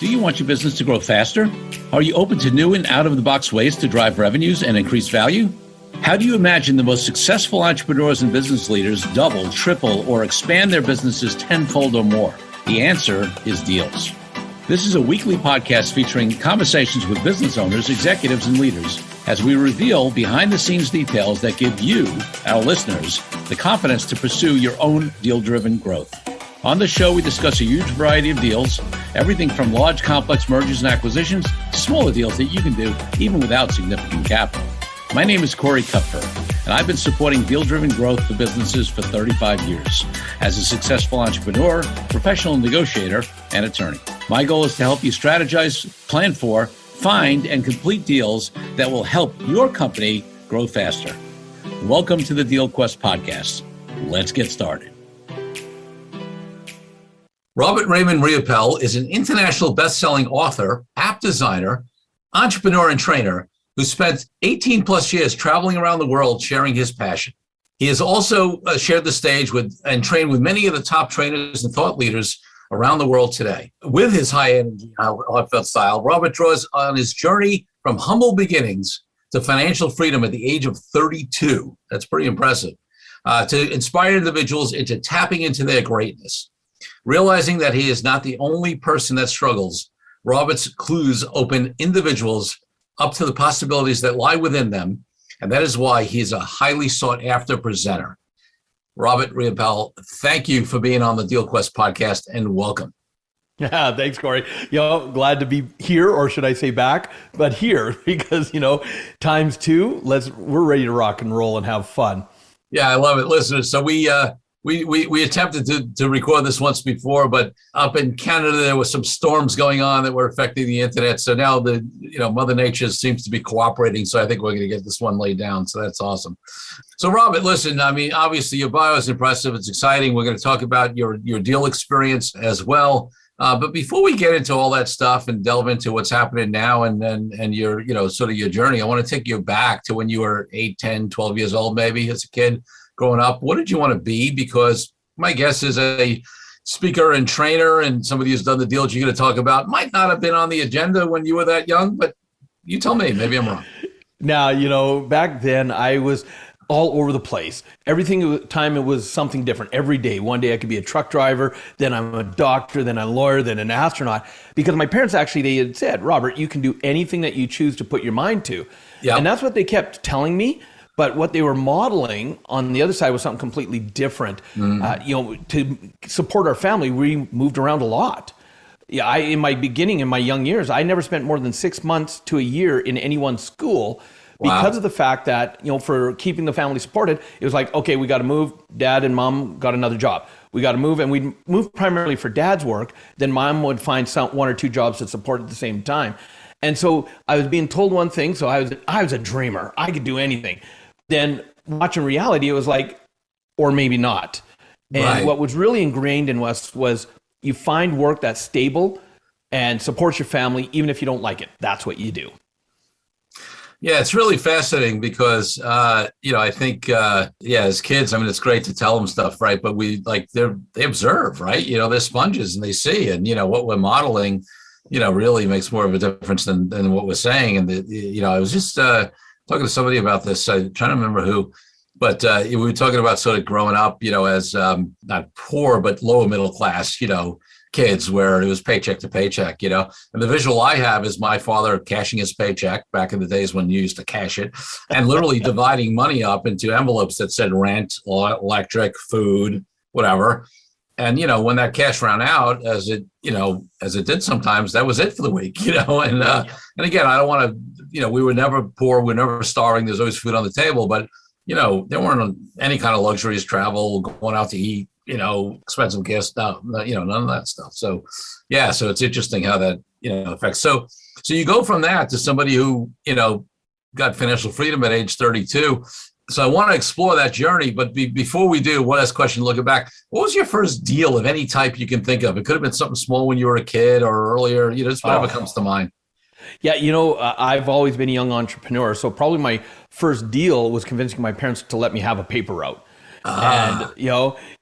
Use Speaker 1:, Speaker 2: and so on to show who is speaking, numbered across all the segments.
Speaker 1: Do you want your business to grow faster? Are you open to new and out-of-the-box ways to drive revenues and increase value? How do you imagine the most successful entrepreneurs and business leaders double, triple, or expand their businesses tenfold or more? The answer is deals. This is a weekly podcast featuring conversations with business owners, executives, and leaders as we reveal behind-the-scenes details that give you, our listeners, the confidence to pursue your own deal-driven growth. On the show, we discuss a huge variety of deals, everything from large, complex mergers and acquisitions to smaller deals that you can do even without significant capital. My name is Corey Kupfer, and I've been supporting deal-driven growth for businesses for 35 years as a successful entrepreneur, professional negotiator, and attorney. My goal is to help you strategize, plan for, find, and complete deals that will help your company grow faster. Welcome to the Deal Quest podcast. Let's get started. Robert Raymond Riopel is an international best-selling author, app designer, entrepreneur, and trainer who spent 18 plus years traveling around the world sharing his passion. He has also shared the stage with and trained with many of the top trainers and thought leaders around the world today. With his high-energy, heartfelt style, Robert draws on his journey from humble beginnings to financial freedom at the age of 32. That's pretty impressive. To inspire individuals into tapping into their greatness. Realizing that he is not the only person that struggles, Robert's clues open individuals up to the possibilities that lie within them, and that is why he's a highly sought-after presenter. Robert Riopel, thank you for being on the Deal Quest podcast, and welcome.
Speaker 2: Yeah, thanks, Corey. Glad to be here, or should I say back, but here, because, times two, we're ready to rock and roll and have fun.
Speaker 1: Yeah, I love it. Listen, so we attempted to record this once before, but up in Canada, there were some storms going on that were affecting the internet. So now Mother Nature seems to be cooperating. So I think we're going to get this one laid down. So that's awesome. So Robert, listen, obviously your bio is impressive. It's exciting. We're going to talk about your deal experience as well. But before we get into all that stuff and delve into what's happening now and your, sort of your journey, I want to take you back to when you were 8, 10, 12 years old, maybe as a kid. Growing up, what did you want to be? Because my guess is a speaker and trainer and somebody who's done the deals you're going to talk about might not have been on the agenda when you were that young, but you tell me, maybe I'm wrong.
Speaker 2: Now, back then I was all over the place. Everything time it was something different every day. One day I could be a truck driver, then I'm a doctor, then a lawyer, then an astronaut. Because my parents they had said, Robert, you can do anything that you choose to put your mind to. Yep. And that's what they kept telling me. But what they were modeling on the other side was something completely different. To support our family, we moved around a lot. Yeah, in my young years, I never spent more than 6 months to a year in any one school because of the fact that, for keeping the family supported, it was like, okay, we got to move. Dad and mom got another job. We got to move, and we'd move primarily for dad's work. Then mom would find one or two jobs to support at the same time. And so I was being told one thing, so I was a dreamer. I could do anything. Then watching reality, it was like, or maybe not. And What was really ingrained in us was you find work that's stable and supports your family, even if you don't like it. That's what you do.
Speaker 1: Yeah, it's really fascinating because, I think, as kids, it's great to tell them stuff, right? But they observe, right? They're sponges and they see, and, what we're modeling, really makes more of a difference than what we're saying. And, I was just talking to somebody about this. I'm trying to remember who, but we were talking about sort of growing up, as not poor, but lower middle class, kids where it was paycheck to paycheck, and the visual I have is my father cashing his paycheck back in the days when you used to cash it and literally dividing money up into envelopes that said rent, electric, food, whatever. And, when that cash ran out, as it did sometimes, that was it for the week, and again, I don't want to, we were never poor. We were never starving. There's always food on the table, but, there weren't any kind of luxuries, travel, going out to eat, expensive gifts, none of that stuff. So, so it's interesting how that, affects. So you go from that to somebody who, got financial freedom at age 32. So I want to explore that journey, but before we do, one last question, looking back, what was your first deal of any type you can think of? It could have been something small when you were a kid or earlier, just whatever comes to mind.
Speaker 2: Yeah, I've always been a young entrepreneur, so probably my first deal was convincing my parents to let me have a paper route. And,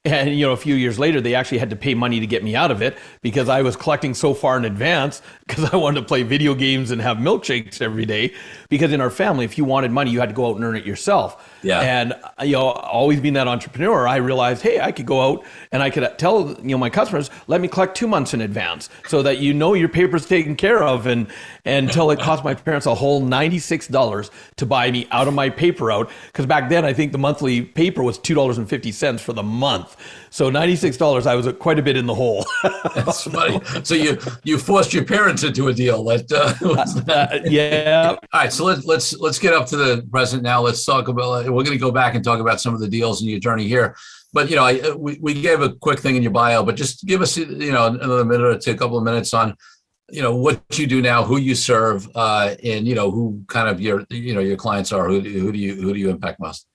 Speaker 2: a few years later, they actually had to pay money to get me out of it because I was collecting so far in advance because I wanted to play video games and have milkshakes every day. Because in our family, if you wanted money, you had to go out and earn it yourself.
Speaker 1: Yeah.
Speaker 2: And, always being that entrepreneur, I realized, hey, I could go out and I could tell, my customers, let me collect 2 months in advance so that your paper's taken care of. And until it cost my parents a whole $96 to buy me out of my paper route. Because back then, I think the monthly paper was $2.50 for the month. So $96, I was quite a bit in the hole.
Speaker 1: That's funny. So you forced your parents into a deal.
Speaker 2: Yeah.
Speaker 1: All right. So let's get up to the present now. Let's talk about. We're going to go back and talk about some of the deals in your journey here. But we gave a quick thing in your bio, but just give us another minute or two, a couple of minutes on what you do now, who you serve, and who kind of your clients are. Who do you impact most?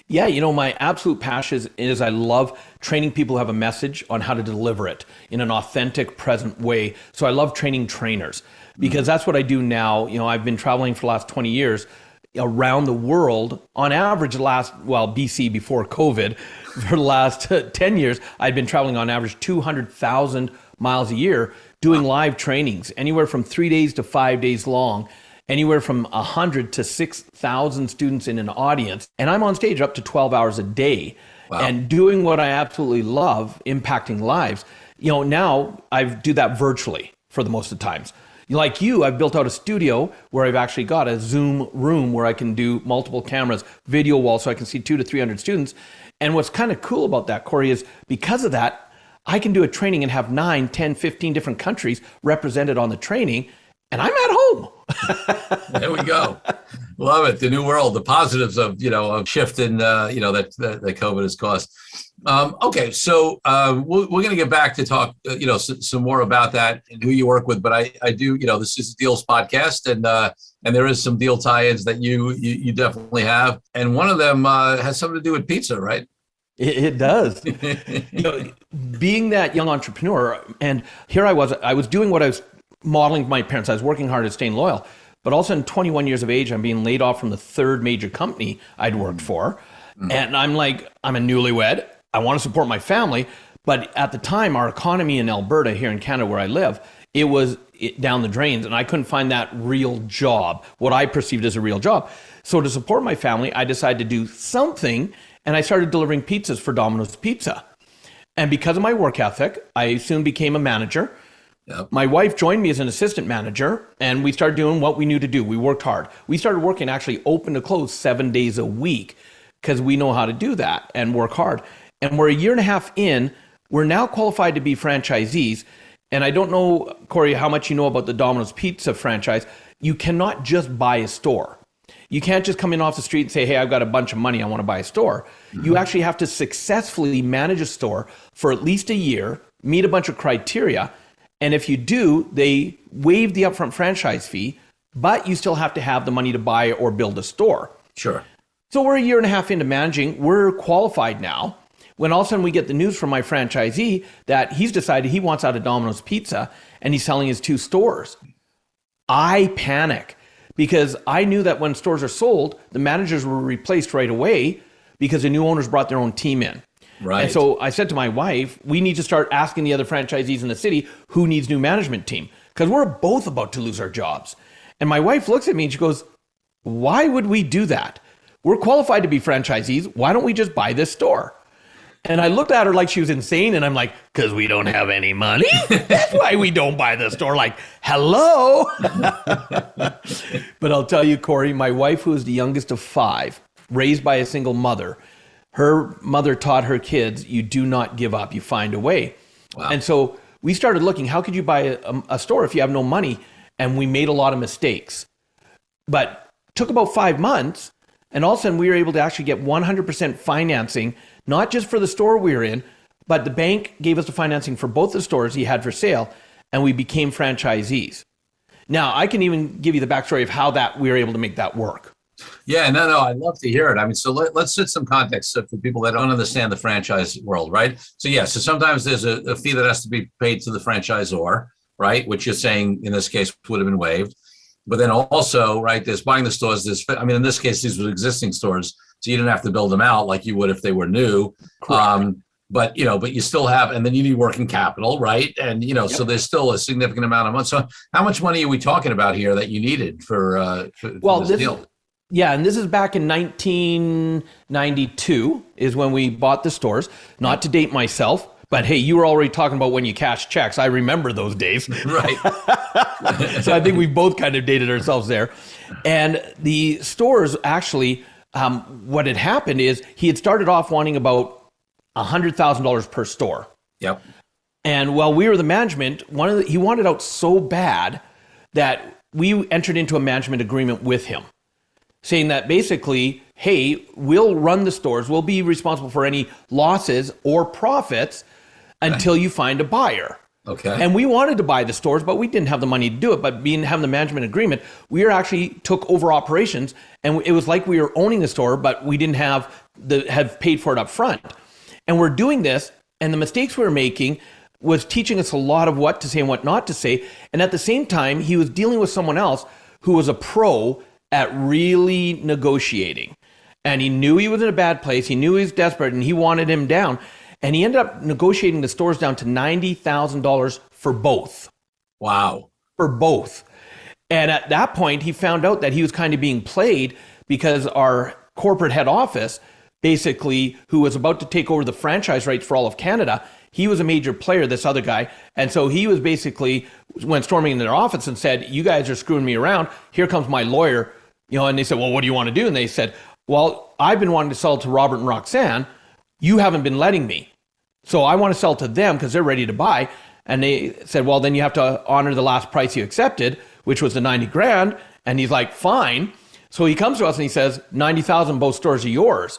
Speaker 2: Yeah, my absolute passion is I love training people who have a message on how to deliver it in an authentic, present way. So I love training trainers because that's what I do now. I've been traveling for the last 20 years around the world. On average, BC before COVID, for the last 10 years, I've been traveling on average 200,000 miles a year doing live trainings, anywhere from 3 days to 5 days long. Anywhere from 100 to 6,000 students in an audience. And I'm on stage up to 12 hours a day. Wow. And doing what I absolutely love, impacting lives. Now I do that virtually for the most of the times. Like you, I've built out a studio where I've actually got a Zoom room where I can do multiple cameras, video wall, so I can see 200 to 300 students. And what's kind of cool about that, Corey, is because of that, I can do a training and have 9, 10, 15 different countries represented on the training. And I'm at home.
Speaker 1: There we go. Love it. The new world, the positives of, of shift in, that COVID has caused. Okay. So we're going to get back to talk, some more about that and who you work with. But I do, this is a deals podcast and there is some deal tie-ins that you definitely have. And one of them has something to do with pizza, right?
Speaker 2: It does. Being that young entrepreneur, and here I was doing what I was modeling my parents. I was working hard at staying loyal, but also in 21 years of age, I'm being laid off from the third major company I'd worked for. And I'm like, I'm a newlywed. I want to support my family. But at the time, our economy in Alberta, here in Canada, where I live, it was down the drains and I couldn't find that real job, what I perceived as a real job. So to support my family, I decided to do something and I started delivering pizzas for Domino's Pizza. And because of my work ethic, I soon became a manager. Yep. My wife joined me as an assistant manager and we started doing what we knew to do. We worked hard. We started working actually open to close 7 days a week because we know how to do that and work hard. And we're a year and a half in. We're now qualified to be franchisees. And I don't know, Corey, how much you know about the Domino's Pizza franchise. You cannot just buy a store. You can't just come in off the street and say, hey, I've got a bunch of money, I want to buy a store. Mm-hmm. You actually have to successfully manage a store for at least a year, meet a bunch of criteria. And if you do, they waive the upfront franchise fee, but you still have to have the money to buy or build a store.
Speaker 1: Sure.
Speaker 2: So we're a year and a half into managing. We're qualified now. When all of a sudden we get the news from my franchisee that he's decided he wants out of Domino's Pizza and he's selling his 2 stores. I panic because I knew that when stores are sold, the managers were replaced right away because the new owners brought their own team in. Right. And so I said to my wife, we need to start asking the other franchisees in the city who needs new management team because we're both about to lose our jobs. And my wife looks at me and she goes, why would we do that? We're qualified to be franchisees. Why don't we just buy this store? And I looked at her like she was insane. And I'm like, because we don't have any money. That's why we don't buy the store. Like, hello. But I'll tell you, Corey, my wife, who is the youngest of 5, raised by a single mother, her mother taught her kids, you do not give up, you find a way. Wow. And so we started looking, how could you buy a store if you have no money? And we made a lot of mistakes. But took about 5 months, and all of a sudden we were able to actually get 100% financing, not just for the store we were in, but the bank gave us the financing for both the stores he had for sale, and we became franchisees. Now, I can even give you the backstory of how that we were able to make that work.
Speaker 1: Yeah, no, I'd love to hear it. I mean, so let's set some context for people that don't understand the franchise world, right? So so sometimes there's a fee that has to be paid to the franchisor, right? Which you're saying in this case would have been waived. But then also, right, there's buying the stores. In this case, these were existing stores. so you didn't have to build them out like you would if they were new. But you still have, and then you need working capital, right? And so there's still a significant amount of money. So how much money are we talking about here that you needed for this deal?
Speaker 2: Yeah, and this is back in 1992 is when we bought the stores. Not to date myself, but hey, you were already talking about when you cash checks. I remember those days.
Speaker 1: Right.
Speaker 2: So I think we both kind of dated ourselves there. And the stores actually, what had happened is he had started off wanting about $100,000 per store.
Speaker 1: Yep.
Speaker 2: And while we were the management, he wanted out so bad that we entered into a management agreement with him, saying that basically, hey, we'll run the stores, we'll be responsible for any losses or profits until you find a buyer.
Speaker 1: Okay.
Speaker 2: And we wanted to buy the stores, but we didn't have the money to do it. But having the management agreement, we actually took over operations, and it was like we were owning the store, but we didn't have paid for it up front. And we're doing this, and the mistakes we were making was teaching us a lot of what to say and what not to say. And at the same time, he was dealing with someone else who was a pro at really negotiating. And he knew he was in a bad place. He knew he was desperate, and he wanted him down. And he ended up negotiating the stores down to $90,000 for both.
Speaker 1: Wow.
Speaker 2: For both. And at that point, he found out that he was kind of being played because our corporate head office, basically, who was about to take over the franchise rights for all of Canada, he was a major player, this other guy. And so he was basically, went storming into their office and said, you guys are screwing me around. Here comes my lawyer. And they said, well, what do you want to do? And they said, well, I've been wanting to sell to Robert and Roxanne. You haven't been letting me. So I want to sell to them because they're ready to buy. And they said, well, then you have to honor the last price you accepted, which was the 90 grand. And he's like, fine. So he comes to us and he says, 90,000, both stores are yours.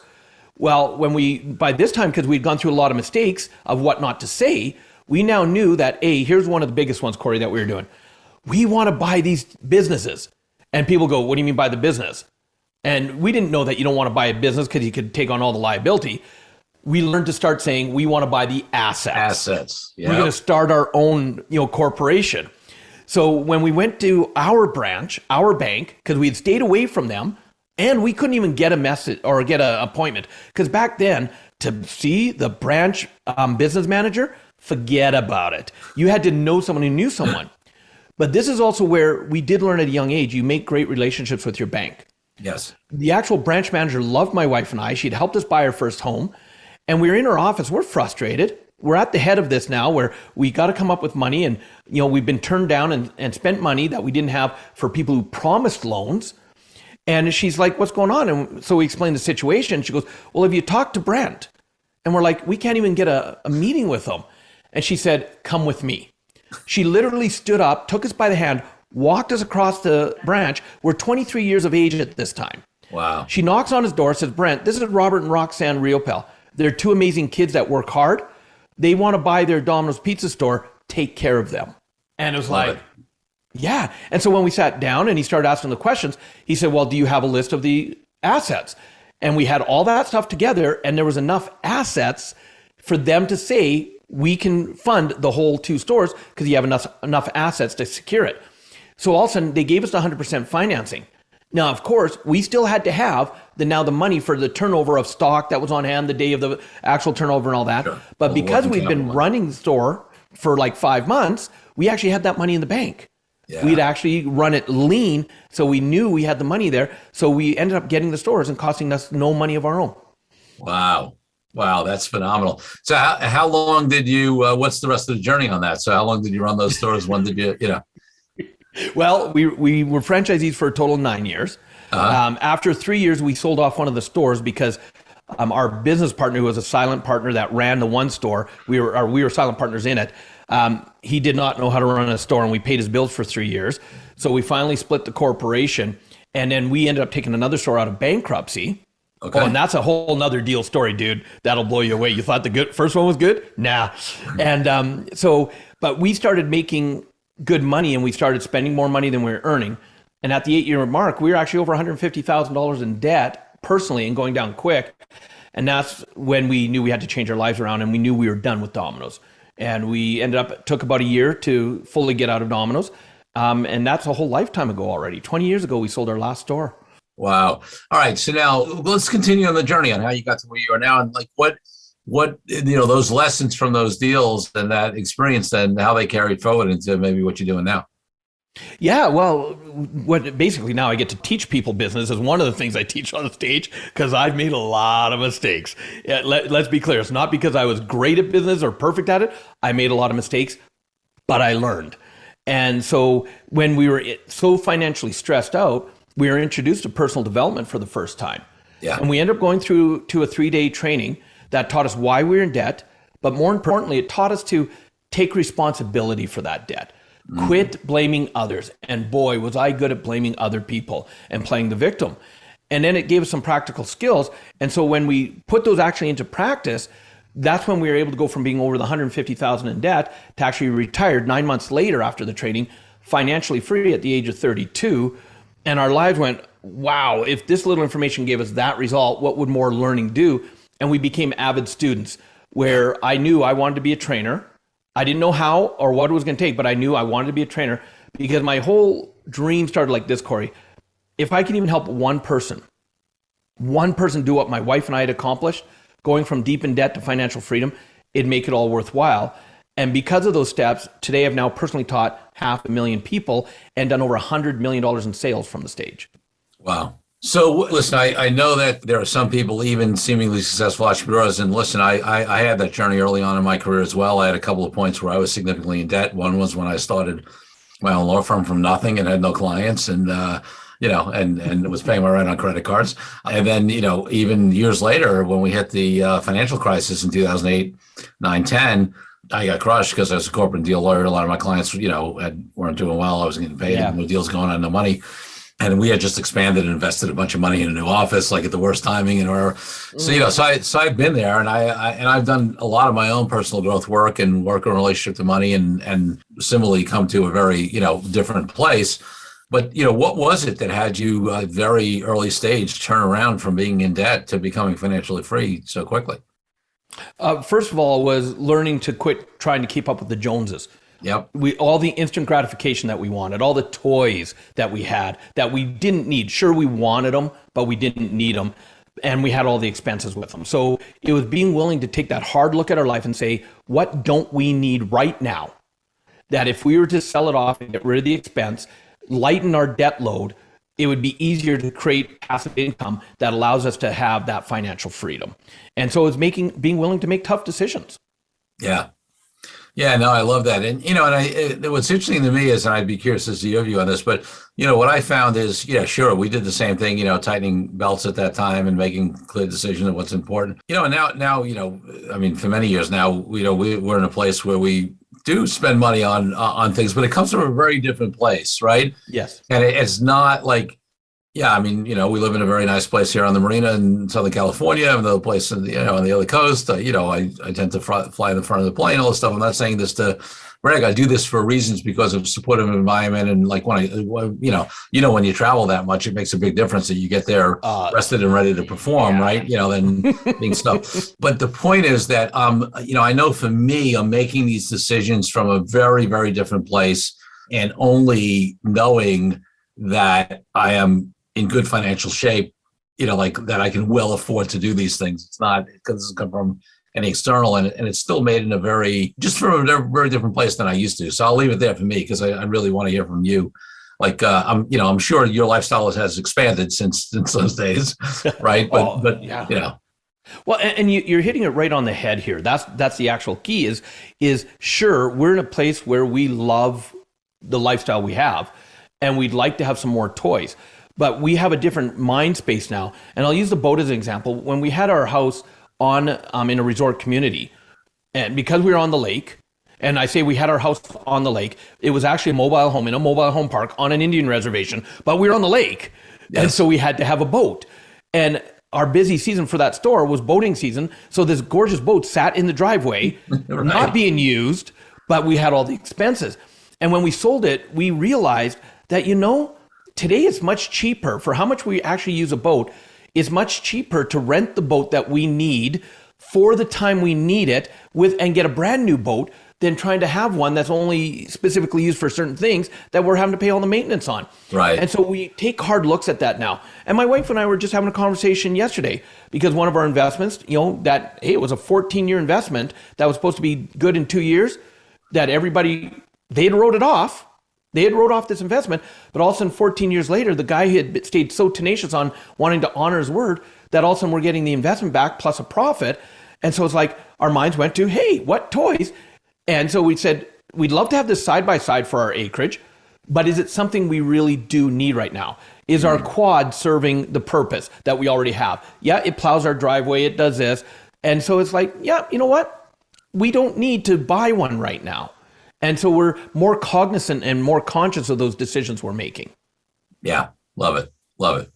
Speaker 2: Well, by this time, because we'd gone through a lot of mistakes of what not to say, we now knew that, here's one of the biggest ones, Corey, that we were doing. We want to buy these businesses. And people go, what do you mean by the business? And we didn't know that you don't want to buy a business because you could take on all the liability. We learned to start saying we want to buy the assets. Yep. We're going to start our own, corporation. So when we went to our branch, our bank, because we had stayed away from them, and we couldn't even get a message or get an appointment, because back then to see the branch business manager, forget about it. You had to know someone who knew someone. But this is also where we did learn at a young age, you make great relationships with your bank.
Speaker 1: Yes.
Speaker 2: The actual branch manager loved my wife and I. She'd helped us buy our first home. And we were in her office. We're frustrated. We're at the head of this now where we got to come up with money. And, we've been turned down and spent money that we didn't have for people who promised loans. And she's like, what's going on? And so we explained the situation. She goes, well, have you talked to Brent? And we're like, we can't even get a meeting with him. And she said, come with me. She literally stood up, took us by the hand, walked us across the branch. We're 23 years of age at this time.
Speaker 1: Wow.
Speaker 2: She knocks on his door, says, Brent, this is Robert and Roxanne Riopel. They're two amazing kids that work hard. They want to buy their Domino's pizza store. Take care of them. And it was like, yeah. And so when we sat down and he started asking the questions, he said, well, do you have a list of the assets? And we had all that stuff together, and there was enough assets for them to say, we can fund the whole two stores because you have enough assets to secure it. So all of a sudden, they gave us 100% financing. Now, of course, we still had to have the money for the turnover of stock that was on hand the day of the actual turnover and all that. Sure. But because we'd been running the store for like 5 months, we actually had that money in the bank. Yeah. We'd actually run it lean, so we knew we had the money there. So we ended up getting the stores and costing us no money of our own.
Speaker 1: Wow, that's phenomenal. So how long did you, what's the rest of the journey on that? So how long did you run those stores? When did you.
Speaker 2: Well, we were franchisees for a total of 9 years. Uh-huh. After 3 years, we sold off one of the stores because our business partner, who was a silent partner that ran the one store, we were silent partners in it. He did not know how to run a store, and we paid his bills for 3 years. So we finally split the corporation, and then we ended up taking another store out of bankruptcy. Okay. Oh, and that's a whole nother deal story, dude. That'll blow you away. You thought the first one was good? Nah. And but we started making good money, and we started spending more money than we were earning. And at the 8-year mark, we were actually over $150,000 in debt personally and going down quick. And that's when we knew we had to change our lives around, and we knew we were done with Domino's. And we took about a year to fully get out of Domino's. And that's a whole lifetime ago already. 20 years ago, we sold our last store.
Speaker 1: Wow. All right. So now let's continue on the journey on how you got to where you are now, and like what those lessons from those deals and that experience, then how they carried forward into maybe what you're doing now.
Speaker 2: Yeah, well, what basically now I get to teach people business is one of the things I teach on the stage because I've made a lot of mistakes. Yeah, let's be clear. It's not because I was great at business or perfect at it. I made a lot of mistakes, but I learned. And so when we were so financially stressed out, we were introduced to personal development for the first time.
Speaker 1: Yeah.
Speaker 2: And we ended up going through to a 3-day training that taught us why we were in debt, but more importantly, it taught us to take responsibility for that debt. Quit blaming others. And boy, was I good at blaming other people and playing the victim. And then it gave us some practical skills. And so when we put those actually into practice, that's when we were able to go from being over the 150,000 in debt to actually retired 9 months later after the training, financially free at the age of 32. And our lives went, wow, if this little information gave us that result, what would more learning do? And we became avid students where I knew I wanted to be a trainer. I didn't know how or what it was going to take, but I knew I wanted to be a trainer because my whole dream started like this, Corey. If I can even help one person do what my wife and I had accomplished, going from deep in debt to financial freedom, it'd make it all worthwhile. And because of those steps, today I've now personally taught 500,000 people and done over $100 million in sales from the stage.
Speaker 1: Wow. So listen, I know that there are some people, even seemingly successful entrepreneurs, and listen, I had that journey early on in my career as well. I had a couple of points where I was significantly in debt. One was when I started my own law firm from nothing and had no clients, and and was paying my rent on credit cards. And then even years later, when we hit the financial crisis in 2008, 9, 10, I got crushed because I was a corporate deal lawyer. A lot of my clients, weren't doing well. I wasn't getting paid. Yeah. No deals going on, no money. And we had just expanded and invested a bunch of money in a new office, like at the worst timing and whatever. So I've been there, and I've done a lot of my own personal growth work and work in relationship to money, and similarly come to a very different place. But what was it that had you at very early stage turn around from being in debt to becoming financially free so quickly?
Speaker 2: First of all, was learning to quit trying to keep up with the Joneses.
Speaker 1: Yep.
Speaker 2: All the instant gratification that we wanted, all the toys that we had that we didn't need. Sure, we wanted them, but we didn't need them. And we had all the expenses with them. So it was being willing to take that hard look at our life and say, what don't we need right now? That if we were to sell it off and get rid of the expense, lighten our debt load, it would be easier to create passive income that allows us to have that financial freedom. And so it's being willing to make tough decisions.
Speaker 1: Yeah. Yeah, no, I love that. And, what's interesting to me is, and I'd be curious to see your view on this, but, what I found is, sure, we did the same thing, tightening belts at that time and making clear decisions of what's important. And now, for many years now, we're in a place where we do spend money on things, but it comes from a very different place, right?
Speaker 2: Yes.
Speaker 1: And it's not like, we live in a very nice place here on the marina in Southern California, another place on the other coast. I tend to fly in the front of the plane, all this stuff. I'm not saying this to brag. I do this for reasons because of supportive environment. And like when when you travel that much, it makes a big difference that you get there rested and ready to perform, right? Than being stuff. But the point is that, I know for me, I'm making these decisions from a very, very different place, and only knowing that I am in good financial shape, like that I can well afford to do these things. It's not because it's come from any external, and it's still made in from a very different place than I used to. So I'll leave it there for me because I really want to hear from you. Like I'm sure your lifestyle has expanded since those days, right? But yeah.
Speaker 2: Well, and you're hitting it right on the head here. That's the actual key. Is sure, we're in a place where we love the lifestyle we have, and we'd like to have some more toys. But we have a different mind space now. And I'll use the boat as an example. When we had our house on in a resort community, and because we were on the lake, and I say we had our house on the lake, it was actually a mobile home in a mobile home park on an Indian reservation, but we were on the lake. Yes. And so we had to have a boat. And our busy season for that store was boating season. So this gorgeous boat sat in the driveway, right, not being used, but we had all the expenses. And when we sold it, we realized that, today it's much cheaper for how much we actually use a boat. It's much cheaper to rent the boat that we need for the time we need it and get a brand new boat than trying to have one that's only specifically used for certain things that we're having to pay all the maintenance on.
Speaker 1: Right.
Speaker 2: And so we take hard looks at that now. And my wife and I were just having a conversation yesterday because one of our investments, that, hey, it was a 14-year investment that was supposed to be good in 2 years, that they had wrote it off. They had wrote off this investment, but all of a sudden 14 years later, the guy had stayed so tenacious on wanting to honor his word that all of a sudden we're getting the investment back plus a profit. And so it's like our minds went to, hey, what toys? And so we said, we'd love to have this side by side for our acreage, but is it something we really do need right now? Is our quad serving the purpose that we already have? Yeah, it plows our driveway, it does this. And so it's like, yeah, you know what? We don't need to buy one right now. And so we're more cognizant and more conscious of those decisions we're making.
Speaker 1: Yeah, love it. Love it.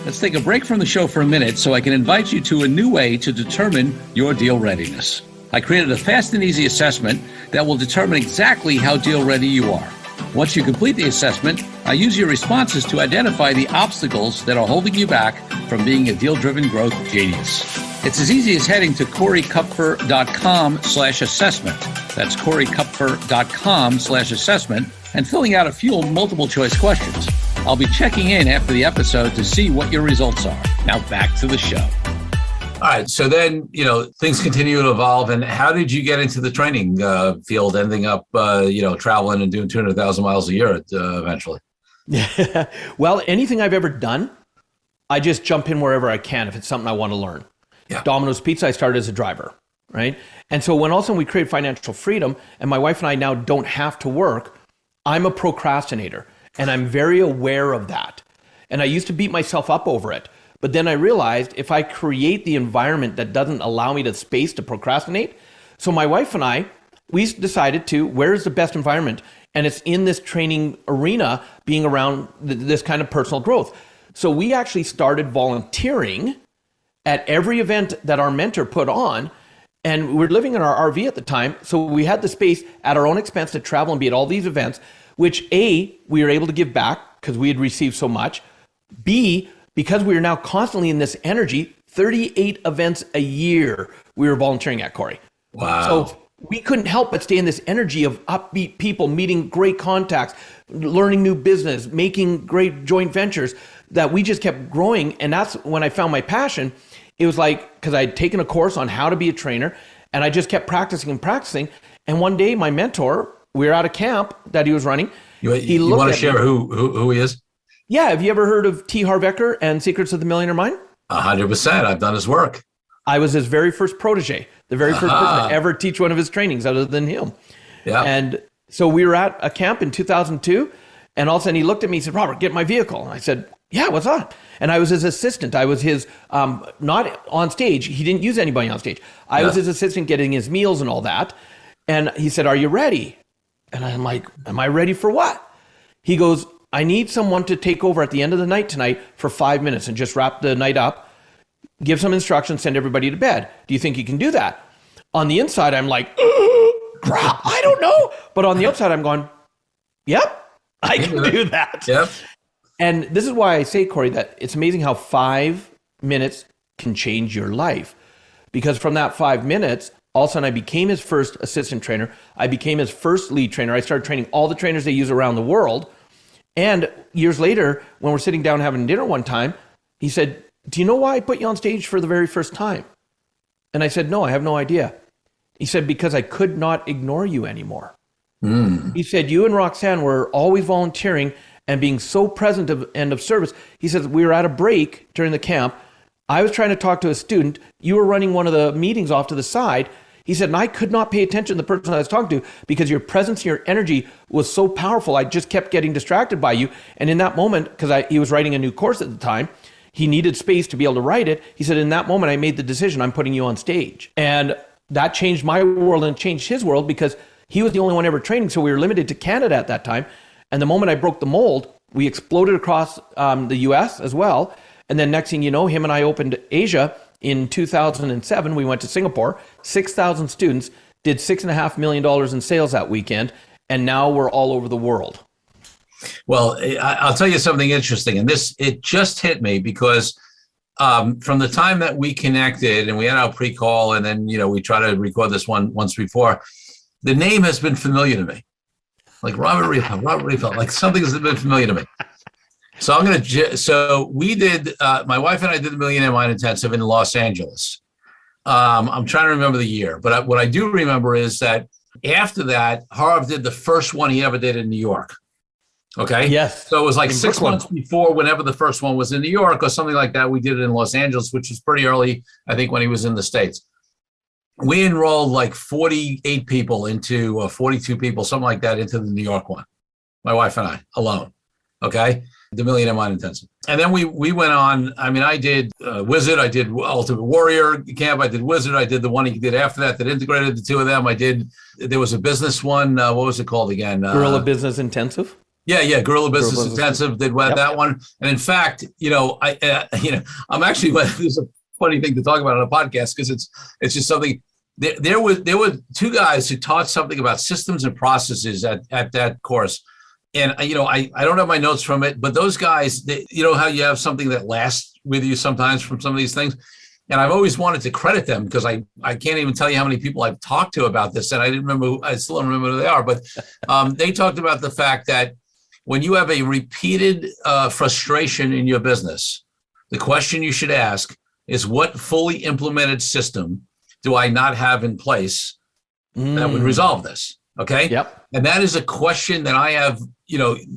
Speaker 1: Let's take a break from the show for a minute so I can invite you to a new way to determine your deal readiness. I created a fast and easy assessment that will determine exactly how deal ready you are. Once you complete the assessment, I use your responses to identify the obstacles that are holding you back from being a deal-driven growth genius. It's as easy as heading to CoreyKupfer.com/assessment. That's CoreyKupfer.com/assessment and filling out a few multiple choice questions. I'll be checking in after the episode to see what your results are. Now back to the show. All right. So then, things continue to evolve. And how did you get into the training field, ending up, traveling and doing 200,000 miles a year eventually?
Speaker 2: Well, anything I've ever done, I just jump in wherever I can if it's something I want to learn. Yeah. Domino's Pizza, I started as a driver, right? And so when all of a sudden we create financial freedom and my wife and I now don't have to work, I'm a procrastinator and I'm very aware of that. And I used to beat myself up over it. But then I realized if I create the environment that doesn't allow me the space to procrastinate, so my wife and I, we decided where's the best environment? And it's in this training arena, being around this kind of personal growth. So we actually started volunteering at every event that our mentor put on. And we were living in our RV at the time. So we had the space at our own expense to travel and be at all these events, which A, we were able to give back because we had received so much. B, because we are now constantly in this energy, 38 events a year we were volunteering at, Corey.
Speaker 1: Wow.
Speaker 2: So we couldn't help but stay in this energy of upbeat people, meeting great contacts, learning new business, making great joint ventures, that we just kept growing. And that's when I found my passion. It was like, because I had taken a course on how to be a trainer, and I just kept practicing and practicing. And one day my mentor, we were at a camp that he was running.
Speaker 1: You want to share who he is?
Speaker 2: Yeah. Have you ever heard of T. Harv Eker and Secrets of the Millionaire Mind?
Speaker 1: 100%. I've done his work.
Speaker 2: I was his very first protege, the very first person to ever teach one of his trainings other than him. Yeah. And so we were at a camp in 2002, and all of a sudden he looked at me and said, "Robert, get my vehicle." And I said, "Yeah, what's up?" And I was his assistant. I was his, not on stage. He didn't use anybody on stage. I was his assistant getting his meals and all that. And he said, "Are you ready?" And I'm like, "Am I ready for what?" He goes, "I need someone to take over at the end of the night tonight for 5 minutes and just wrap the night up, give some instructions, send everybody to bed. Do you think you can do that?" On the inside, I'm like, crap, I don't know. But on the outside, I'm going, yep, I can do that.
Speaker 1: Yep.
Speaker 2: And this is why I say, Corey, that it's amazing how 5 minutes can change your life. Because from that 5 minutes, all of a sudden I became his first assistant trainer. I became his first lead trainer. I started training all the trainers they use around the world. And years later, when we're sitting down having dinner one time, he said, "Do you know why I put you on stage for the very first time?" And I said, "No, I have no idea." He said, "Because I could not ignore you anymore." He said, "You and Roxanne were always volunteering and being so present and of service." He says, "We were at a break during the camp. I was trying to talk to a student. You were running one of the meetings off to the side." He said, "And I could not pay attention to the person I was talking to because your presence and your energy was so powerful. I just kept getting distracted by you. And in that moment, because he was writing a new course at the time, he needed space to be able to write it. He said, in that moment, I made the decision, I'm putting you on stage." And that changed my world and changed his world because he was the only one ever training. So we were limited to Canada at that time. And the moment I broke the mold, we exploded across the US as well. And then next thing you know, him and I opened Asia in 2007. We went to Singapore, 6,000 students, did $6.5 million in sales that weekend. And now we're all over the world.
Speaker 1: Well, I'll tell you something interesting. And it just hit me because from the time that we connected and we had our pre-call and then, we try to record this one once before, the name has been familiar to me. Like Robert Riopel, like something has been familiar to me. So so we did, my wife and I did the Millionaire Mind Intensive in Los Angeles. I'm trying to remember the year, but what I do remember is that after that, Harv did the first one he ever did in New York. Okay.
Speaker 2: Yes.
Speaker 1: So it was like
Speaker 2: in
Speaker 1: 6
Speaker 2: Brooklyn.
Speaker 1: months before, whenever the first one was in New York or something like that. We did it in Los Angeles, which was pretty early, I think, when he was in the States. We enrolled like 48 people into 42 people, something like that, into the New York one. My wife and I alone. Okay. The Millionaire Mind Intensive. And then we went on. I mean, I did Wizard. I did Ultimate Warrior Camp. I did Wizard. I did the one he did after that integrated the two of them. There was a business one. What was it called again?
Speaker 2: Guerrilla Business Intensive.
Speaker 1: Yeah, Guerrilla Business Intensive did that one. And in fact, I'm actually, this is a funny thing to talk about on a podcast because it's just something. There were two guys who taught something about systems and processes at that course. And, I don't have my notes from it, but those guys, how you have something that lasts with you sometimes from some of these things. And I've always wanted to credit them because I can't even tell you how many people I've talked to about this. And I still don't remember who they are, but they talked about the fact that when you have a repeated frustration in your business, the question you should ask is, what fully implemented system do I not have in place that would resolve this? Okay.
Speaker 2: Yep.
Speaker 1: And that is a question that I have,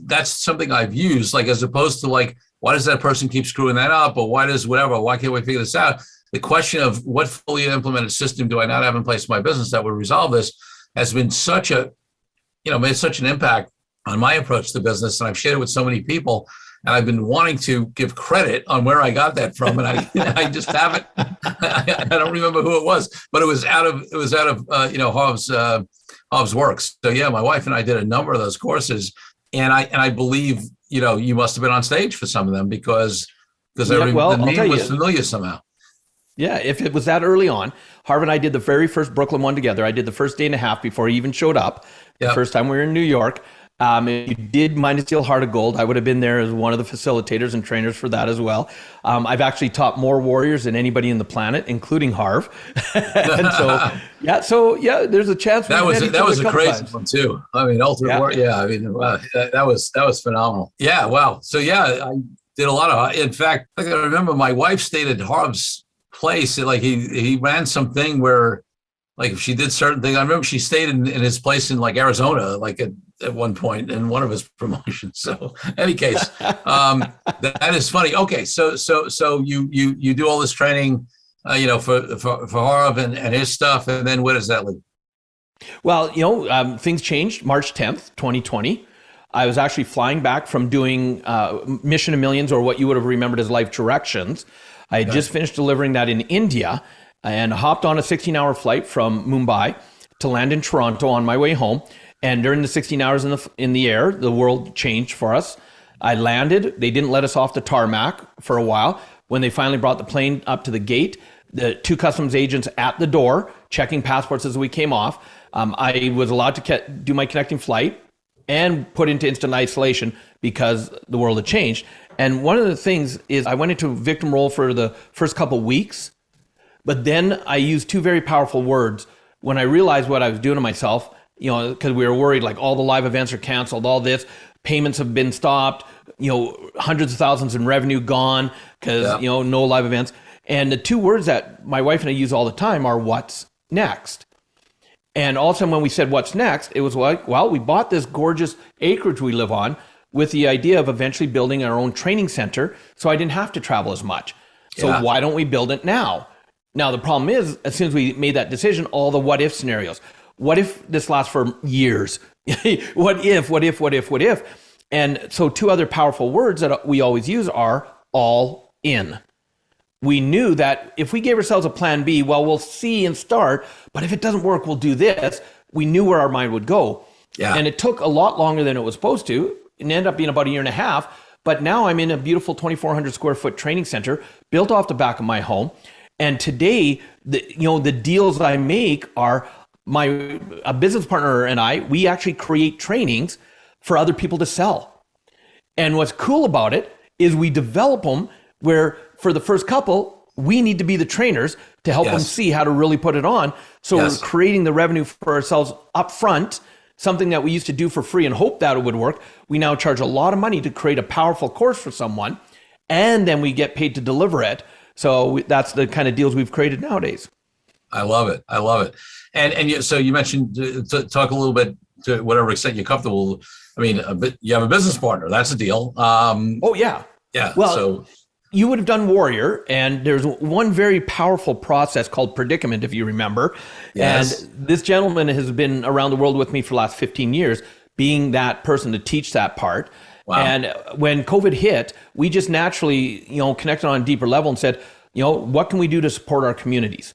Speaker 1: that's something I've used, like, as opposed to like, why does that person keep screwing that up? Or why can't we figure this out? The question of what fully implemented system do I not have in place in my business that would resolve this has been made such an impact on my approach to business. And I've shared it with so many people, and I've been wanting to give credit on where I got that from. And I just haven't, I don't remember who it was, but it was out of Harv's works. So yeah, my wife and I did a number of those courses, and I believe, you must have been on stage for some of them because the name was familiar somehow.
Speaker 2: Yeah, if it was that early on, Harv and I did the very first Brooklyn one together. I did the first day and a half before he even showed up. The first time we were in New York. If you did Mind of Steel, Heart of Gold, I would have been there as one of the facilitators and trainers for that as well. I've actually taught more warriors than anybody in the planet, including Harv. And so there's a chance.
Speaker 1: That was a crazy one too. I mean, Ultimate Warrior. Yeah, I mean, that was phenomenal. Yeah, wow. So I did a lot of. In fact, I remember my wife stayed at Harv's place. Like he ran something where, like, if she did certain things, I remember she stayed in his place in like Arizona, like at one point in one of his promotions. So, any case, that is funny. Okay, so you do all this training, for Harv and his stuff, and then where does that lead?
Speaker 2: Well, things changed March 10th, 2020. I was actually flying back from doing Mission of Millions, or what you would have remembered as Life Directions. I had just finished delivering that in India, and hopped on a 16-hour flight from Mumbai to land in Toronto on my way home. And during the 16 hours in the air, the world changed for us. I landed. They didn't let us off the tarmac for a while. When they finally brought the plane up to the gate, the two customs agents at the door checking passports as we came off, I was allowed to do my connecting flight and put into instant isolation because the world had changed. And one of the things is I went into victim role for the first couple weeks. But then I used two very powerful words when I realized what I was doing to myself, because we were worried, like, all the live events are canceled, all this, payments have been stopped, hundreds of thousands in revenue gone because, no live events. And the two words that my wife and I use all the time are, what's next? And all of a sudden when we said, what's next? It was like, well, we bought this gorgeous acreage we live on with the idea of eventually building our own training center so I didn't have to travel as much. So why don't we build it now? Now, the problem is, as soon as we made that decision, all the what if scenarios. What if this lasts for years? What if? And so two other powerful words that we always use are all in. We knew that if we gave ourselves a plan B, well, we'll see and start, but if it doesn't work, we'll do this. We knew where our mind would go. Yeah. And it took a lot longer than it was supposed to. It ended up being about a year and a half. But now I'm in a beautiful 2,400 square foot training center built off the back of my home. And today, the deals I make are a business partner and we actually create trainings for other people to sell. And what's cool about it is we develop them where for the first couple, We need to be the trainers to help them
Speaker 1: Yes.
Speaker 2: see how to really put it on. So
Speaker 1: Yes.
Speaker 2: we're creating the revenue for ourselves up front, something that we used to do for free and hope that it would work. We now charge a lot of money to create a powerful course for someone, and then we get paid to deliver it. So that's the kind of deals we've created nowadays.
Speaker 1: I love it. I love it. So you mentioned to talk a little bit to whatever extent you're comfortable. I mean, you have a business partner. That's a deal.
Speaker 2: Oh, yeah.
Speaker 1: Yeah.
Speaker 2: Well,
Speaker 1: So
Speaker 2: you would have done Warrior, and there's one very powerful process called predicament, if you remember.
Speaker 1: Yes.
Speaker 2: And this gentleman has been around the world with me for the last 15 years, being that person to teach that part.
Speaker 1: Wow.
Speaker 2: And when COVID hit, we just naturally, connected on a deeper level and said, what can we do to support our communities?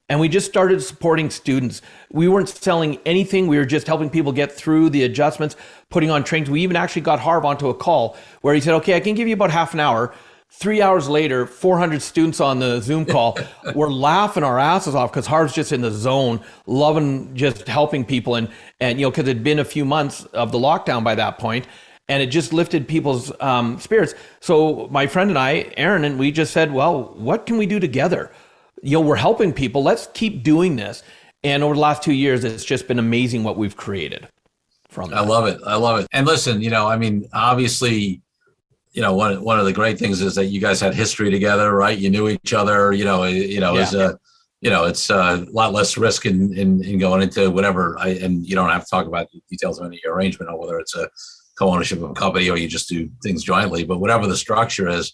Speaker 2: And we just started supporting students. We weren't selling anything. We were just helping people get through the adjustments, putting on trainings. We even actually got Harv onto a call where he said, okay, I can give you about half an hour. 3 hours later, 400 students on the Zoom call. We're laughing our asses off because Harv's just in the zone, loving just helping people. And because it'd been a few months of the lockdown by that point, and it just lifted people's spirits. So my friend and I, Aaron, and we just said, well, what can we do together? We're helping people. Let's keep doing this. And over the last 2 years, it's just been amazing what we've created from that.
Speaker 1: I love it. I love it. And listen, obviously, one of the great things is that you guys had history together, right? You knew each other, it's a lot less risk in going into whatever. And you don't have to talk about the details of any arrangement or whether it's a co-ownership of a company or you just do things jointly, but whatever the structure is,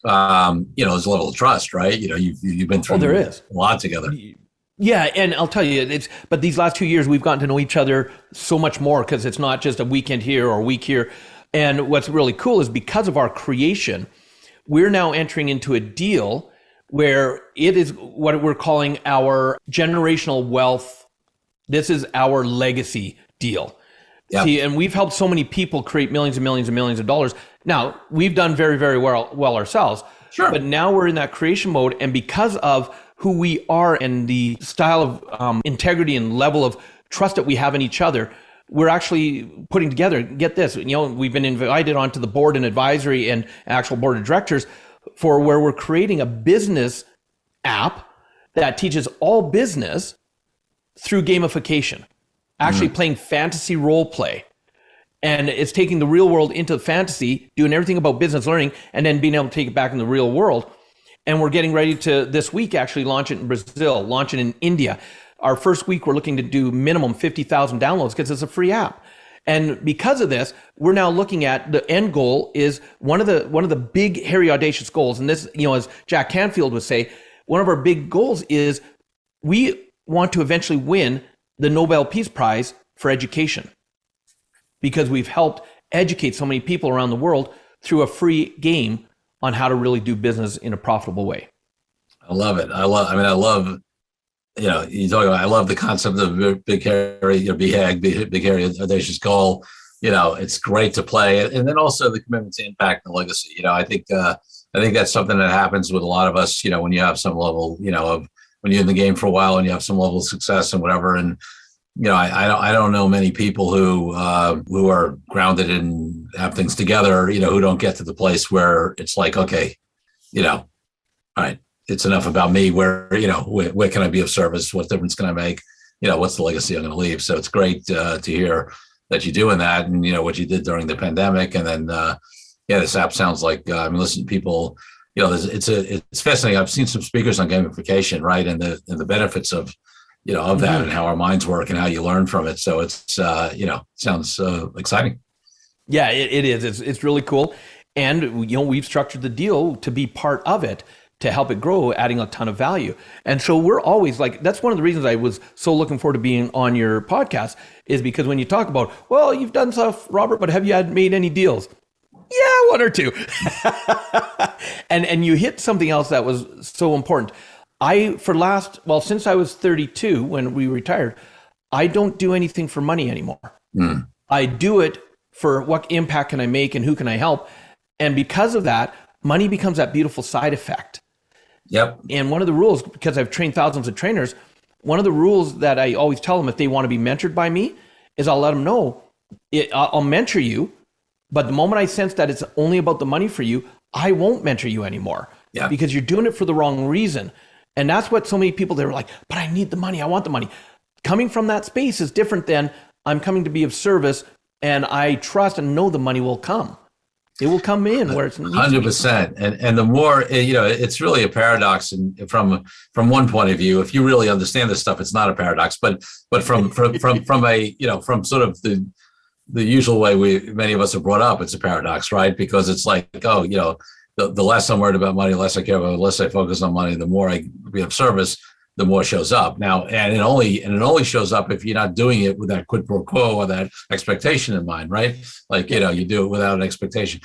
Speaker 1: there's a level of trust, right? You've been through
Speaker 2: there is
Speaker 1: a lot together.
Speaker 2: Yeah, and I'll tell you, but these last 2 years we've gotten to know each other so much more because it's not just a weekend here or a week here. And what's really cool is because of our creation, we're now entering into a deal where it is what we're calling our generational wealth. This is our legacy deal. Yep. See, and we've helped so many people create millions and millions and millions of dollars. Now, we've done very, very well ourselves.
Speaker 1: Sure.
Speaker 2: But now we're in that creation mode. And because of who we are and the style of integrity and level of trust that we have in each other, we're actually putting together, get this, we've been invited onto the board and advisory and actual board of directors for where we're creating a business app that teaches all business through gamification, actually playing fantasy role play. And it's taking the real world into fantasy, doing everything about business learning, and then being able to take it back in the real world. And we're getting ready to, this week, actually launch it in Brazil, launch it in India. Our first week, we're looking to do minimum 50,000 downloads because it's a free app. And because of this, we're now looking at the end goal is one of the big, hairy, audacious goals. And this, as Jack Canfield would say, one of our big goals is we want to eventually win the Nobel Peace Prize for education because we've helped educate so many people around the world through a free game on how to really do business in a profitable way.
Speaker 1: I love it. I love you talk about, I love the concept of big hairy, big hairy audacious goal. It's great to play, and then also the commitment to impact and legacy. I think that's something that happens with a lot of us. When you have some level, of when you're in the game for a while and you have some level of success and whatever. And I don't know many people who are grounded and have things together. Who don't get to the place where it's like, okay, all right. It's enough about me where can I be of service? What difference can I make? What's the legacy I'm going to leave? So it's great to hear that you're doing that and, what you did during the pandemic. And then, this app sounds like, listen, people, it's fascinating. I've seen some speakers on gamification, right. And the benefits of that and how our minds work and how you learn from it. So it's, sounds exciting.
Speaker 2: Yeah, it is. It's really cool. And, we've structured the deal to be part of it, to help it grow, adding a ton of value. And so we're always like, that's one of the reasons I was so looking forward to being on your podcast is because when you talk about, well, you've done stuff, Robert, but have you made any deals? Yeah, one or two. and you hit something else that was so important. Since I was 32, when we retired, I don't do anything for money anymore. I do it for what impact can I make and who can I help? And because of that, money becomes that beautiful side effect.
Speaker 1: Yep.
Speaker 2: And one of the rules, because I've trained thousands of trainers, one of the rules that I always tell them if they want to be mentored by me is I'll let them know, I'll mentor you, but the moment I sense that it's only about the money for you, I won't mentor you anymore.
Speaker 1: Yeah.
Speaker 2: because you're doing it for the wrong reason. And that's what so many people, they were like, but I need the money. I want the money. Coming from that space is different than I'm coming to be of service and I trust and know the money will come. It will come in where it's
Speaker 1: 100%. And the more, it's really a paradox. And from one point of view, if you really understand this stuff, it's not a paradox, but from from sort of the usual way many of us are brought up, it's a paradox, right? Because it's like, the less I'm worried about money, the less I care about, the less I focus on money, the more I be of service, the more it shows up. Now, and it only shows up if you're not doing it with that quid pro quo or that expectation in mind, right? Like, you do it without an expectation.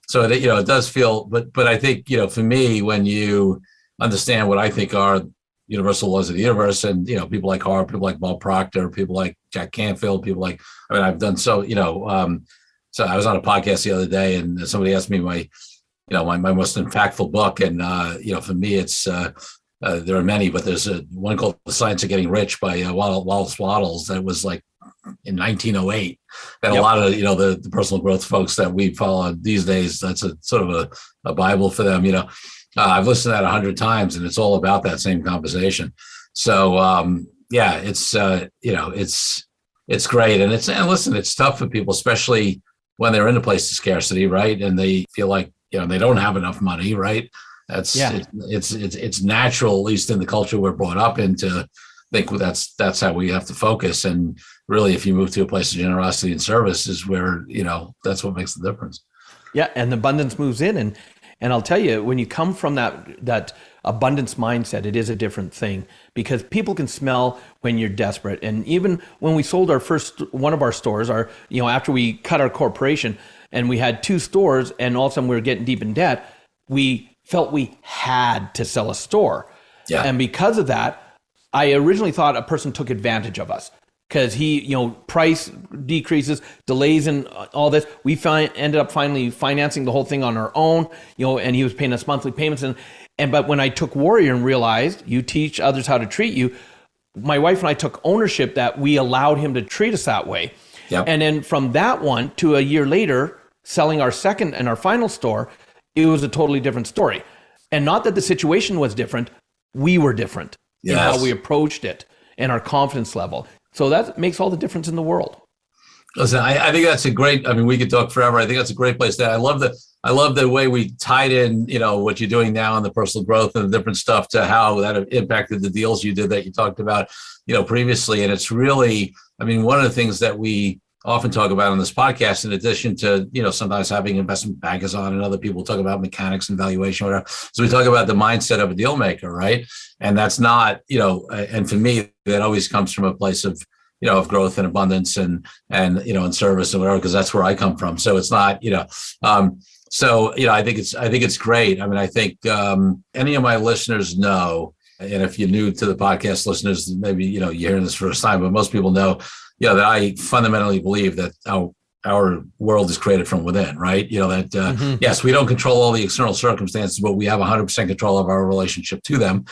Speaker 1: So that, it does feel, but I think, for me, when you understand what I think are universal laws of the universe, and, people like Harp, people like Bob Proctor, people like Jack Canfield, I've done so I was on a podcast the other day and somebody asked me my most impactful book. And, for me, it's, there are many, but there's one called The Science of Getting Rich by Wallace Wattles that was like in 1908. And a lot of, the personal growth folks that we follow these days, that's a sort of a Bible for them. I've listened to that 100 times and it's all about that same conversation. So, it's great. And listen, it's tough for people, especially when they're in a place of scarcity, right? And they feel like, they don't have enough money, right? It's natural, at least in the culture we're brought up in, to think that's how we have to focus. And really, if you move to a place of generosity and service, is where that's what makes the difference.
Speaker 2: Yeah, and the abundance moves in, and I'll tell you, when you come from that abundance mindset, it is a different thing, because people can smell when you're desperate. And even when we sold one of our stores, after we cut our corporation, and we had 2 stores, and all of a sudden we were getting deep in debt, we felt we had to sell a store.
Speaker 1: Yeah.
Speaker 2: And because of that, I originally thought a person took advantage of us, because he, price decreases, delays, and all this. We ended up finally financing the whole thing on our own, and he was paying us monthly payments. But when I took Warrior and realized you teach others how to treat you, my wife and I took ownership that we allowed him to treat us that way.
Speaker 1: Yep.
Speaker 2: And then from that one to a year later, selling our second and our final store, it was a totally different story. And not that the situation was different, we were different in how we approached it and our confidence level. So that makes all the difference in the world.
Speaker 1: Listen, I think that's a great, we could talk forever. I think that's a great place to, I love the way we tied in, what you're doing now in the personal growth and the different stuff to how that impacted the deals you did that you talked about, previously. And it's really, one of the things that we often talk about on this podcast, in addition to, sometimes having investment bankers on and other people talk about mechanics and valuation, whatever. So we talk about the mindset of a deal maker, right? And that's not, and for me, that always comes from a place of, of growth and abundance and and service and whatever, because that's where I come from. So it's not, I think it's great. I think any of my listeners know, and if you're new to the podcast, listeners, maybe, you're hearing this for the first time, but most people know, that I fundamentally believe that our world is created from within, right? Yes, we don't control all the external circumstances, but we have 100% control of our relationship to them.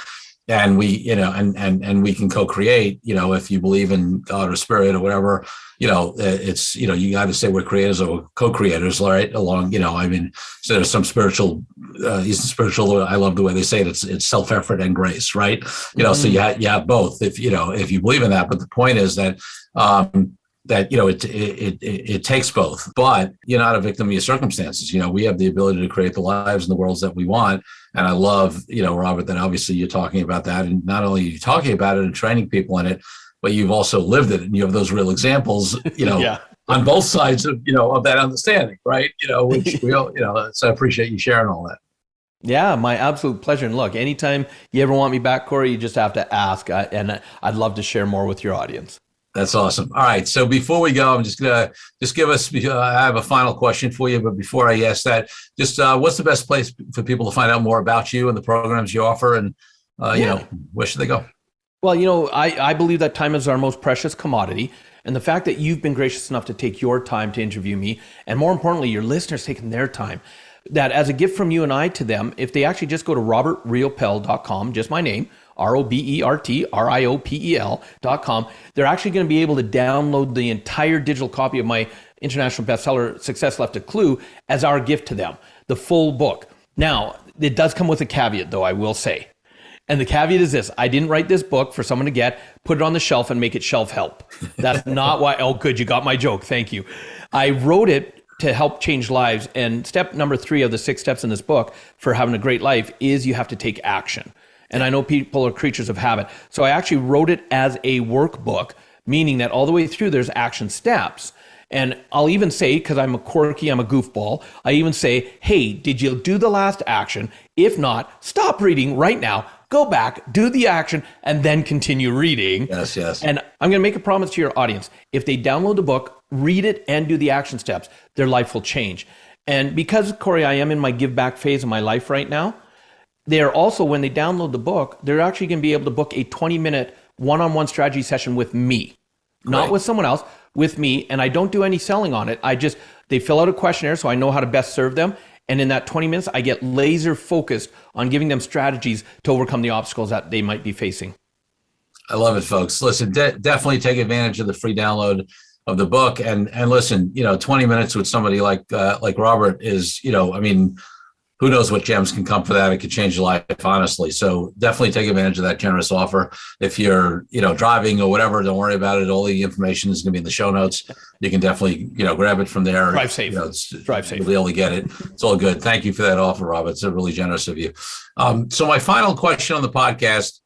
Speaker 1: And we, and we can co-create, if you believe in God or spirit or whatever, it's, you got to say we're creators or co-creators, right? Along, so there's some spiritual, spiritual, I love the way they say it. It's self-effort and grace, right? So you have both if you believe in that. But the point is that, it takes both, but you're not a victim of your circumstances. We have the ability to create the lives and the worlds that we want. And I love, Robert, that obviously you're talking about that, and not only are you talking about it and training people in it, but you've also lived it, and you have those real examples, on both sides of, of that understanding, right? Which we all, so I appreciate you sharing all that.
Speaker 2: Yeah, my absolute pleasure. And look, anytime you ever want me back, Corey, you just have to ask, and I'd love to share more with your audience.
Speaker 1: That's awesome. All right. So before we go, I'm just going to give us, I have a final question for you. But before I ask that, just what's the best place for people to find out more about you and the programs you offer? And, where should they go?
Speaker 2: Well, I believe that time is our most precious commodity. And the fact that you've been gracious enough to take your time to interview me, and more importantly, your listeners taking their time, that as a gift from you and I to them, if they actually just go to robertriopel.com, just my name, RobertRiopel.com, they're actually going to be able to download the entire digital copy of my international bestseller, Success Left a Clue, as our gift to them, the full book. Now, it does come with a caveat, though, I will say. And the caveat is this: I didn't write this book for someone to get, put it on the shelf, and make it shelf help. That's not why. Oh, good, you got my joke. Thank you. I wrote it to help change lives. And step number 3 of the 6 steps in this book for having a great life is you have to take action. And I know people are creatures of habit. So I actually wrote it as a workbook, meaning that all the way through there's action steps. And I'll even say, because I'm a goofball, I even say, hey, did you do the last action? If not, stop reading right now, go back, do the action, and then continue reading.
Speaker 1: Yes, yes.
Speaker 2: And I'm going to make a promise to your audience. If they download the book, read it, and do the action steps, their life will change. And because, Corey, I am in my give back phase of my life right now, they're also, when they download the book, they're actually going to be able to book a 20-minute one-on-one strategy session with me, not with someone else, with me. And I don't do any selling on it. They fill out a questionnaire so I know how to best serve them. And in that 20 minutes, I get laser focused on giving them strategies to overcome the obstacles that they might be facing.
Speaker 1: I love it, folks. Listen, definitely take advantage of the free download of the book. And listen, 20 minutes with somebody like Robert is, I mean, who knows what gems can come for that? It could change your life, honestly. So definitely take advantage of that generous offer. If you're, driving or whatever, don't worry about it. All the information is going to be in the show notes. You can definitely, grab it from there.
Speaker 2: Drive safe. Drive safe.
Speaker 1: You'll be able to get it. It's all good. Thank you for that offer, Robert. It's really generous of you. So my final question on the podcast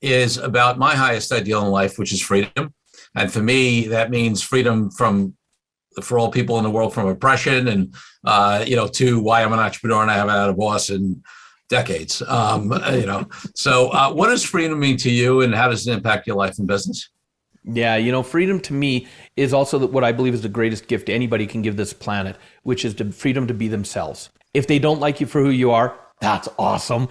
Speaker 1: is about my highest ideal in life, which is freedom. And for me, that means freedom for all people in the world from oppression and, to why I'm an entrepreneur and I haven't had a boss in decades. So what does freedom mean to you and how does it impact your life and business?
Speaker 2: Yeah, freedom to me is also what I believe is the greatest gift anybody can give this planet, which is the freedom to be themselves. If they don't like you for who you are, that's awesome,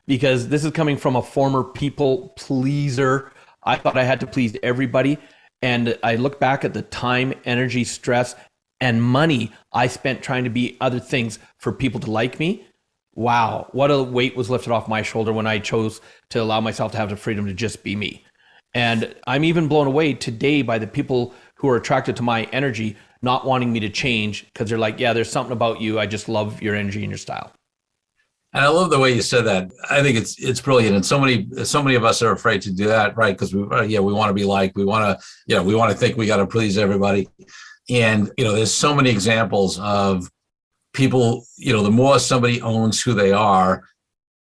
Speaker 2: because this is coming from a former people pleaser. I thought I had to please everybody. And I look back at the time, energy, stress, and money I spent trying to be other things for people to like me. Wow, what a weight was lifted off my shoulder when I chose to allow myself to have the freedom to just be me. And I'm even blown away today by the people who are attracted to my energy, not wanting me to change because they're like, yeah, there's something about you. I just love your energy and your style.
Speaker 1: And I love the way you said that. I think it's brilliant. And so many of us are afraid to do that, right? Because we want to be liked. We want to think we got to please everybody. And, there's so many examples of people, the more somebody owns who they are,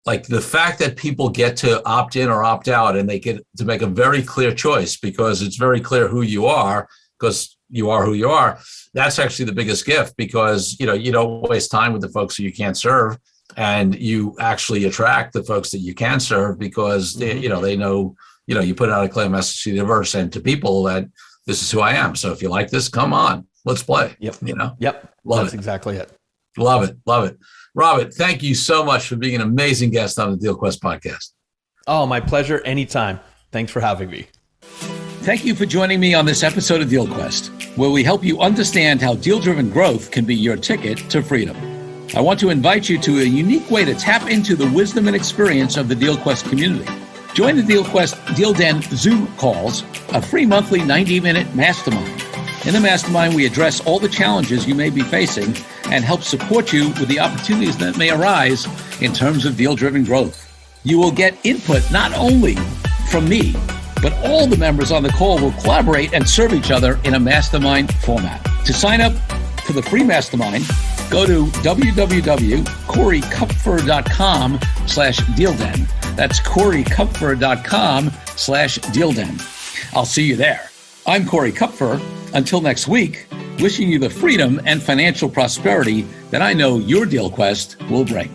Speaker 1: like the fact that people get to opt in or opt out and they get to make a very clear choice because it's very clear who you are, because you are who you are. That's actually the biggest gift because, you don't waste time with the folks who you can't serve. And you actually attract the folks that you can serve because they know, you put out a clear message to the universe and to people that this is who I am. So if you like this, come on, let's play.
Speaker 2: Yep.
Speaker 1: Yep.
Speaker 2: That's exactly it.
Speaker 1: Love it. Love it. Robert, thank you so much for being an amazing guest on the Deal Quest podcast.
Speaker 2: Oh, my pleasure. Anytime. Thanks for having me.
Speaker 1: Thank you for joining me on this episode of Deal Quest, where we help you understand how deal-driven growth can be your ticket to freedom. I want to invite you to a unique way to tap into the wisdom and experience of the DealQuest community. Join the DealQuest Deal Den Zoom calls, a free monthly 90-minute mastermind. In the mastermind, we address all the challenges you may be facing and help support you with the opportunities that may arise in terms of deal-driven growth. You will get input not only from me, but all the members on the call will collaborate and serve each other in a mastermind format. To sign up for the free mastermind, go to www.corykupfer.com/dealden. That's corykupfer.com/dealden. I'll see you there. I'm Corey Kupfer. Until next week, wishing you the freedom and financial prosperity that I know your Deal Quest will bring.